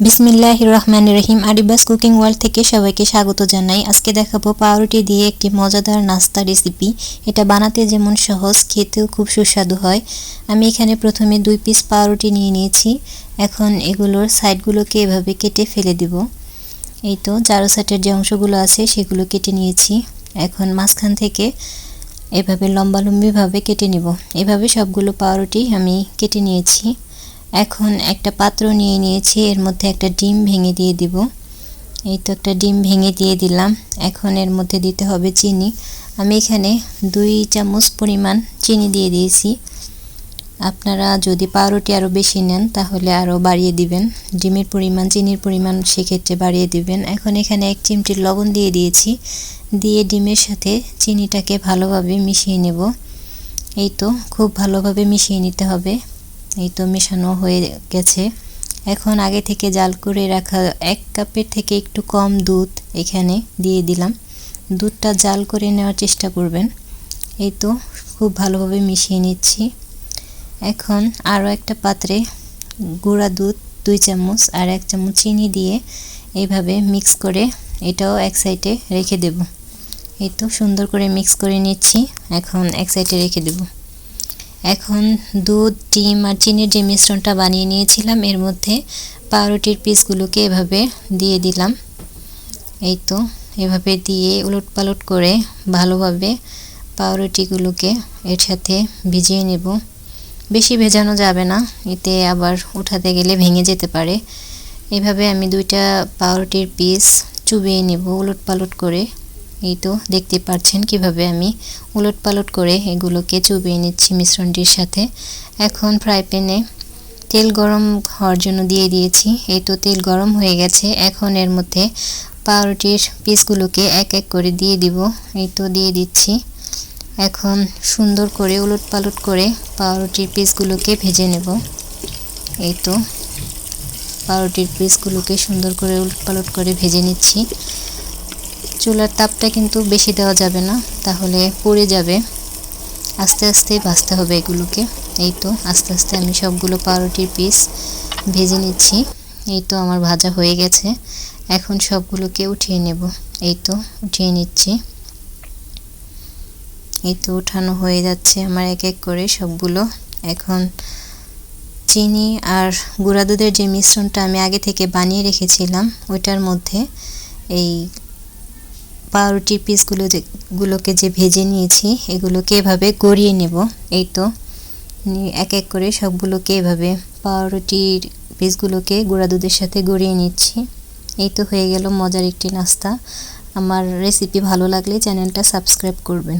বিসমিল্লাহির রহমানির রহিম। আরিবাস cooking world থেকে সবাইকে স্বাগত জানাই। আজকে দেখাবো পাউরুটি দিয়ে একটি মজাদার নাস্তা রেসিপি। এটা বানাতে যেমন সহজ, খেতেও খুব সুস্বাদু হয়। আমি এখানে প্রথমে 2 পিস পাউরুটি নিয়ে নিয়েছি। এখন এগুলোর সাইডগুলোকে এভাবে কেটে ফেলে দিব। এই তো চারো সাইডের যে অংশগুলো আছে সেগুলো কেটে নিয়েছি। এখন মাঝখান থেকে এভাবে লম্বালম্বিভাবে কেটে নিব। এভাবে সবগুলো পাউরুটি আমি কেটে নিয়েছি। এখন একটা পাত্র নিয়ে নিয়েছি, এর মধ্যে একটা ডিম ভেঙে দিয়ে দিব। এই তো একটা ডিম ভেঙে দিয়ে দিলাম। এখন এর মধ্যে দিতে হবে চিনি। আমি এখানে 2 চামচ পরিমাণ চিনি দিয়ে দিয়েছি। আপনারা যদি পাউরুটি আরও বেশি নেন তাহলে আরও বাড়িয়ে দিবেন। ডিমের পরিমাণ, চিনির পরিমাণ সেক্ষেত্রে বাড়িয়ে দিবেন। এখন এখানে 1 চিমটি লবণ দিয়ে দিয়েছি। দিয়ে ডিমের সাথে চিনিটাকে ভালোভাবে মিশিয়ে নেব। এই তো খুব ভালোভাবে মিশিয়ে নিতে হবে। এই তো মেশানো হয়ে গেছে। এখন আগে থেকে জাল করে রাখা 1 কাপের থেকে একটু কম দুধ এখানে দিয়ে দিলাম। দুধটা জাল করে নেওয়ার চেষ্টা করবেন। এই তো খুব ভালোভাবে মিশিয়ে নিচ্ছি। এখন আরও একটা পাত্রে গুঁড়া দুধ 2 চামচ আর 1 চামচ চিনি দিয়ে এইভাবে মিক্স করে এটাও এক সাইডে রেখে দেব। এই তো সুন্দর করে মিক্স করে নিচ্ছি। এখন এক সাইডে রেখে দেব। এখন দুধ, ডিম আর চিনির যে মিশ্রণটা বানিয়ে নিয়েছিলাম এর মধ্যে পাউরুটির পিসগুলোকে এভাবে দিয়ে দিলাম। এই তো এভাবে দিয়ে উলটপালট করে ভালোভাবে পাউরুটিগুলোকে এর সাথে ভিজিয়ে নেব। বেশি ভেজানো যাবে না, এতে আবার উঠাতে গেলে ভেঙে যেতে পারে। এভাবে আমি 2টা পাউরুটির পিস চুবিয়ে নেব উলটপালট করে। এই তো দেখতে পাচ্ছেন কিভাবে আমি উলটপালট করে এগুলোকে চুবিয়ে নিচ্ছি মিশ্রণটির সাথে। এখন ফ্রাই প্যানে তেল গরম হওয়ার জন্য দিয়ে দিয়েছি। এই তো তেল গরম হয়ে গেছে। এখন এর মধ্যে পাউরুটির পিসগুলোকে এক এক করে দিয়ে দিব। এই তো দিয়ে দিচ্ছি। এখন সুন্দর করে উলটপালট করে পাউরুটির পিসগুলোকে ভেজে নেব। এই তো পাউরুটির পিসগুলোকে সুন্দর করে উলটপালট করে ভেজে নিচ্ছি। চুলার তাপটা কিন্তু বেশি দেওয়া যাবে না, তাহলে পুড়ে যাবে। আস্তে আস্তে ভাজতে হবে এগুলোকে। এই তো আস্তে আস্তে আমি সবগুলো পাউরুটির পিস ভেজে নিচ্ছি। এই তো আমার ভাজা হয়ে গেছে। এখন সবগুলোকে উঠিয়ে নেব। এই তো উঠিয়ে নিচ্ছি। এই তো উঠানো হয়ে যাচ্ছে আমার এক এক করে সবগুলো। এখন চিনি আর গুঁড়া দুধের যে মিশ্রণটা আমি আগে থেকে বানিয়ে রেখেছিলাম ওইটার মধ্যে এই পাউরুটির পিসগুলোকে যে ভেজে নিয়েছি এগুলোকে এভাবে গড়িয়ে নেব। এই তো এক এক করে সবগুলোকে এভাবে পাউরুটির পিসগুলোকে গুঁড়া দুধের সাথে গড়িয়ে নিচ্ছি। এই তো হয়ে গেল মজার একটি নাস্তা। আমার রেসিপি ভালো লাগলে চ্যানেলটা সাবস্ক্রাইব করবেন।